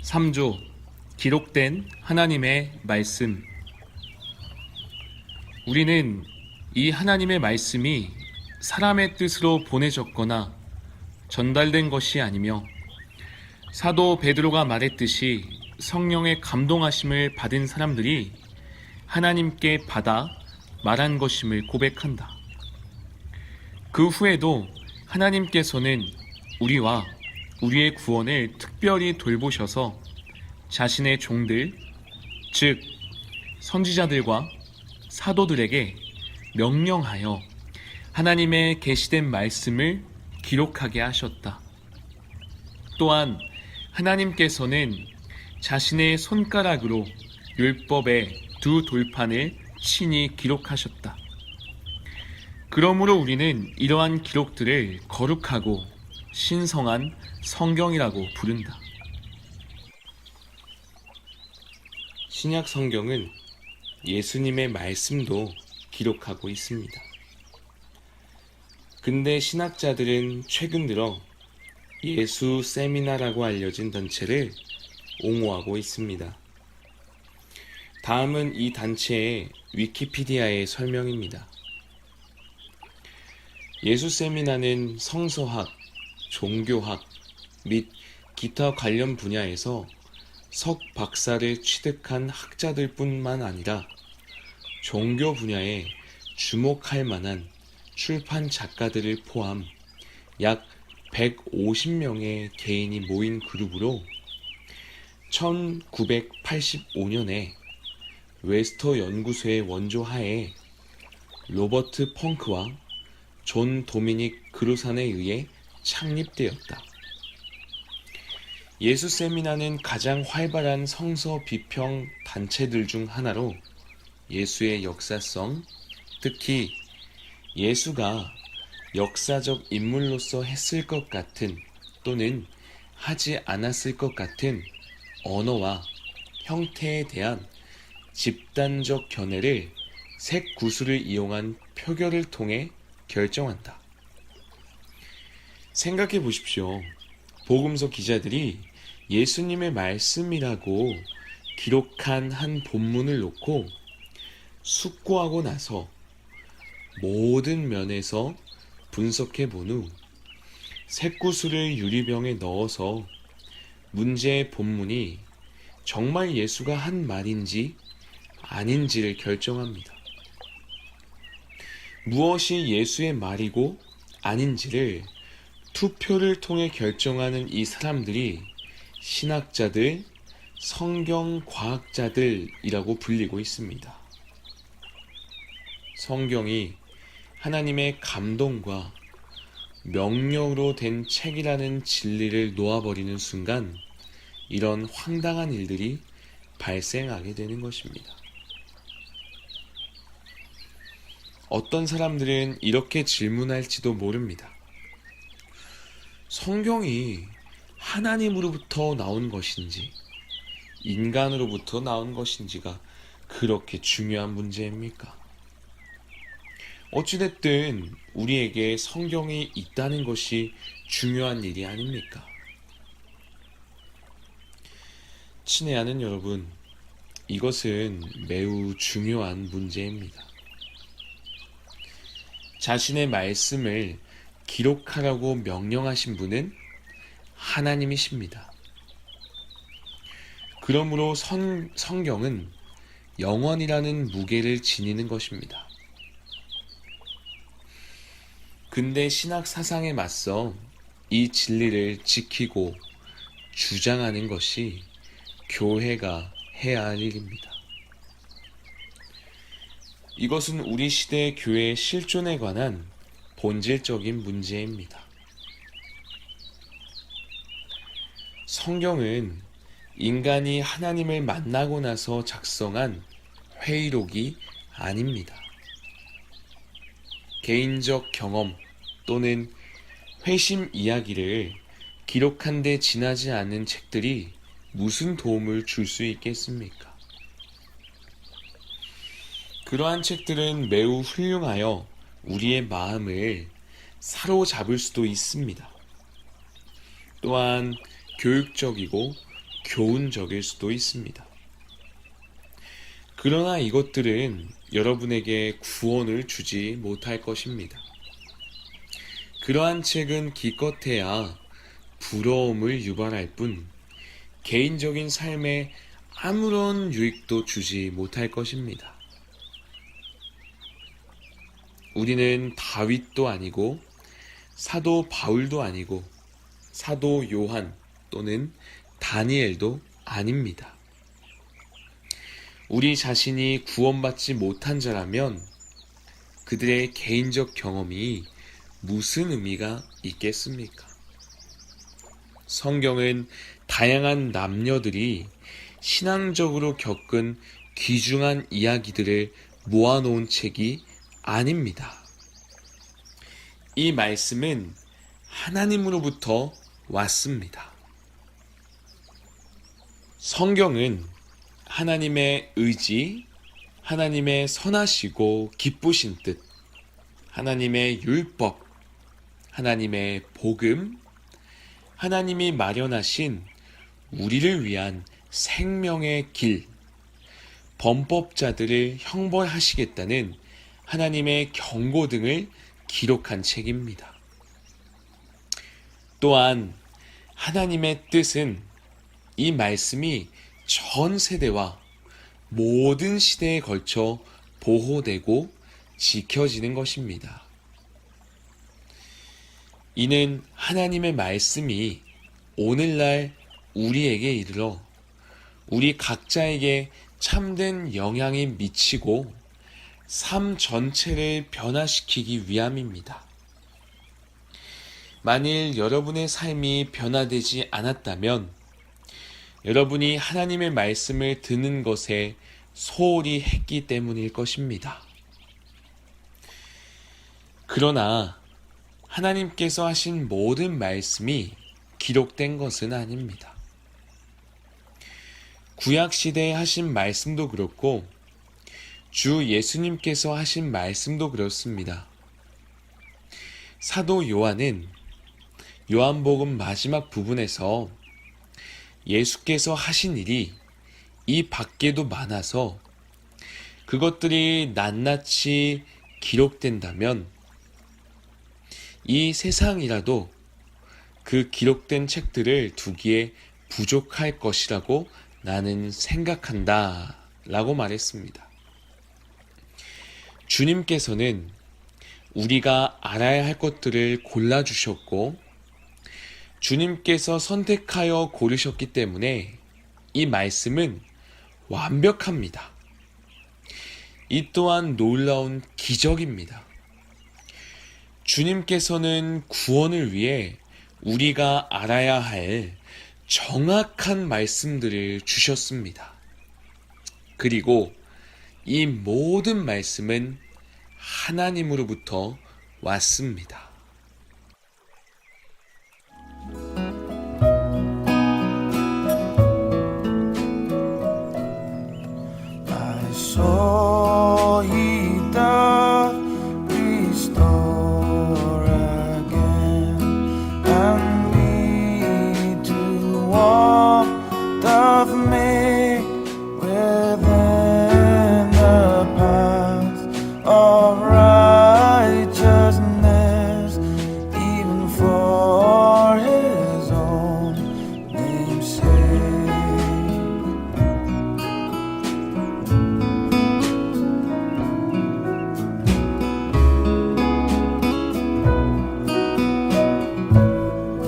3조 기록된 하나님의 말씀. 우리는 이 하나님의 말씀이 사람의 뜻으로 보내졌거나 전달된 것이 아니며 사도 베드로가 말했듯이 성령의 감동하심을 받은 사람들이 하나님께 받아 말한 것임을 고백한다. 그 후에도 하나님께서는 우리와 우리의 구원을 특별히 돌보셔서 자신의 종들, 즉 선지자들과 사도들에게 명령하여 하나님의 계시된 말씀을 기록하게 하셨다. 또한 하나님께서는 자신의 손가락으로 율법의 두 돌판을 친히 기록하셨다. 그러므로 우리는 이러한 기록들을 거룩하고 신성한 성경이라고 부른다. 신약 성경은 예수님의 말씀도 기록하고 있습니다. 근데 신학자들은 최근 들어 예수 세미나라고 알려진 단체를 옹호하고 있습니다. 다음은 이 단체의 위키피디아의 설명입니다. 예수 세미나는 성서학, 종교학 및 기타 관련 분야에서 석 박사를 취득한 학자들 뿐만 아니라 종교 분야에 주목할 만한 출판 작가들을 포함 약 150명의 개인이 모인 그룹으로 1985년에 웨스터 연구소의 원조하에 로버트 펑크와 존 도미닉 그루산에 의해 창립되었다. 예수 세미나는 가장 활발한 성서 비평 단체들 중 하나로 예수의 역사성, 특히 예수가 역사적 인물로서 했을 것 같은 또는 하지 않았을 것 같은 언어와 형태에 대한 집단적 견해를 색 구술을 이용한 표결을 통해 결정한다. 생각해 보십시오. 복음서 기자들이 예수님의 말씀이라고 기록한 한 본문을 놓고 숙고하고 나서 모든 면에서 분석해 본 후 색구슬을 유리병에 넣어서 문제의 본문이 정말 예수가 한 말인지 아닌지를 결정합니다. 무엇이 예수의 말이고 아닌지를 투표를 통해 결정하는 이 사람들이 신학자들, 성경과학자들이라고 불리고 있습니다. 성경이 하나님의 감동과 명령으로 된 책이라는 진리를 놓아버리는 순간 이런 황당한 일들이 발생하게 되는 것입니다. 어떤 사람들은 이렇게 질문할지도 모릅니다. 성경이 하나님으로부터 나온 것인지 인간으로부터 나온 것인지가 그렇게 중요한 문제입니까? 어찌됐든 우리에게 성경이 있다는 것이 중요한 일이 아닙니까? 친애하는 여러분, 이것은 매우 중요한 문제입니다. 자신의 말씀을 기록하라고 명령하신 분은 하나님이십니다. 그러므로 성경은 영원이라는 무게를 지니는 것입니다. 근대 신학 사상에 맞서 이 진리를 지키고 주장하는 것이 교회가 해야 할 일입니다. 이것은 우리 시대의 교회의 실존에 관한 본질적인 문제입니다. 성경은 인간이 하나님을 만나고 나서 작성한 회의록이 아닙니다. 개인적 경험 또는 회심 이야기를 기록한 데 지나지 않은 책들이 무슨 도움을 줄 수 있겠습니까? 그러한 책들은 매우 훌륭하여 우리의 마음을 사로잡을 수도 있습니다. 또한 교육적이고 교훈적일 수도 있습니다. 그러나 이것들은 여러분에게 구원을 주지 못할 것입니다. 그러한 책은 기껏해야 부러움을 유발할 뿐 개인적인 삶에 아무런 유익도 주지 못할 것입니다. 우리는 다윗도 아니고 사도 바울도 아니고 사도 요한 또는 다니엘도 아닙니다. 우리 자신이 구원받지 못한 자라면 그들의 개인적 경험이 무슨 의미가 있겠습니까? 성경은 다양한 남녀들이 신앙적으로 겪은 귀중한 이야기들을 모아놓은 책이 아닙니다. 이 말씀은 하나님으로부터 왔습니다. 성경은 하나님의 의지, 하나님의 선하시고 기쁘신 뜻, 하나님의 율법, 하나님의 복음, 하나님이 마련하신 우리를 위한 생명의 길, 범법자들을 형벌하시겠다는 하나님의 경고 등을 기록한 책입니다. 또한 하나님의 뜻은 이 말씀이 전 세대와 모든 시대에 걸쳐 보호되고 지켜지는 것입니다. 이는 하나님의 말씀이 오늘날 우리에게 이르러 우리 각자에게 참된 영향이 미치고 삶 전체를 변화시키기 위함입니다. 만일 여러분의 삶이 변화되지 않았다면 여러분이 하나님의 말씀을 듣는 것에 소홀히 했기 때문일 것입니다. 그러나 하나님께서 하신 모든 말씀이 기록된 것은 아닙니다. 구약시대에 하신 말씀도 그렇고 주 예수님께서 하신 말씀도 그렇습니다. 사도 요한은 요한복음 마지막 부분에서 예수께서 하신 일이 이 밖에도 많아서 그것들이 낱낱이 기록된다면 이 세상이라도 그 기록된 책들을 두기에 부족할 것이라고 나는 생각한다 라고 말했습니다. 주님께서는 우리가 알아야 할 것들을 골라주셨고 주님께서 선택하여 고르셨기 때문에 이 말씀은 완벽합니다. 이 또한 놀라운 기적입니다. 주님께서는 구원을 위해 우리가 알아야 할 정확한 말씀들을 주셨습니다. 그리고 이 모든 말씀은 하나님으로부터 왔습니다. I saw he doth restore again, and me to walk doth make within the paths of righteousness.